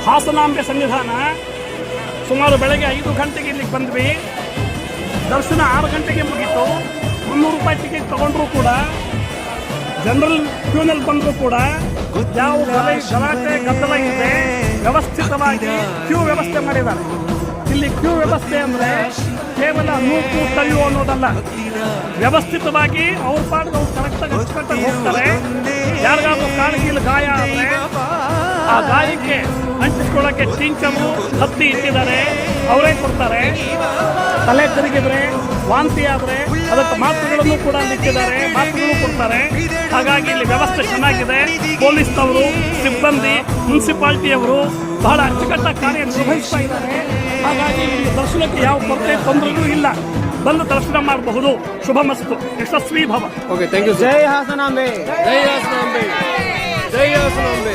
ಹಾಸನಾಂಬೆ ಸನ್ನಿಧಾನ ಸುಮಾರು ಬೆಳಗ್ಗೆ 5 ಗಂಟೆಗೆ ಇಲ್ಲಿಗೆ ಬಂದ್ವಿ. ದರ್ಶನ 6 ಗಂಟೆಗೆ ಮುಗೀತು. 300 ರೂಪಾಯಿ ಟಿಕೆಟ್ ತಗೊಂಡ್ರು ಕೂಡ, ಜನರಲ್ ಕ್ಯೂನಲ್ಲಿ ಬಂದರೂ ಕೂಡ ಯಾವ ಗಲಾಟೆ ಗದ್ದಲ ಇದೆ, ವ್ಯವಸ್ಥಿತವಾಗಿ ಕ್ಯೂ ವ್ಯವಸ್ಥೆ ಮಾಡಿದ್ದಾರೆ. ಇಲ್ಲಿ ಕ್ಯೂ ವ್ಯವಸ್ಥೆ ಅಂದರೆ ಕೇವಲ ನೂಕು ತಳ್ಳು ಅನ್ನೋದಲ್ಲ, ವ್ಯವಸ್ಥಿತವಾಗಿ ಅವ್ರ ಪಾಡಿಗೆ ಅವ್ರು ಕರೆಕ್ಟಾಗಿ ಅಚ್ಚುಕಟ್ಟಾಗಿ ಹೋಗ್ತಾರೆ. ಯಾರಿಗಾದ್ರೂ ಕಾಲಿಗೆ ಗಾಯ ಆದರೆ ಆ ಗಾಯಕ್ಕೆ ಅಂಟಿಸ್ಕೊಳ್ಳೋಕ್ಕೆ ಚಿಂಚಲು ಹತ್ತಿ ಇಟ್ಟಿದ್ದಾರೆ, ಅವರೇ ಕೊಡ್ತಾರೆ. ತಲೆ ತಿರುಗಿದ್ರೆ, ವಾಂತಿ ಆದರೆ ಅದಕ್ಕೆ ಮಾತ್ರೆಗಳನ್ನು ಕೂಡ ಇಟ್ಟಿದ್ದಾರೆ, ಮಾತ್ರೆಗಳು ಕೊಡ್ತಾರೆ. ಹಾಗಾಗಿ ಇಲ್ಲಿ ವ್ಯವಸ್ಥೆ ಚೆನ್ನಾಗಿದೆ. ಪೊಲೀಸ್ನವರು, ಸಿಬ್ಬಂದಿ, ಮುನ್ಸಿಪಾಲ್ಟಿಯವರು ಬಹಳ ಅಚ್ಚುಕಟ್ಟಾಗಿ ಕಾರ್ಯ ನಿರ್ವಹಿಸ್ತಾ ಇದ್ದಾರೆ. ಹಾಗಾಗಿ ಇಲ್ಲಿ ದರ್ಶನಕ್ಕೆ ಯಾವ ಕೊರತೆ ತೊಂದರೆಯೂ ಇಲ್ಲ. ಬಂದು ದರ್ಶನ ಮಾಡಬಹುದು. ಶುಭಮಸ್ತು, ಯಶಸ್ವಿ ಭವ. Okay, thank you. ಜೈ ಹಾಸನಾಂಬೆ, ಜೈ ಹಾಸನಾಂಬೆ, ಜೈ ಹಾಸನಾಂಬೆ.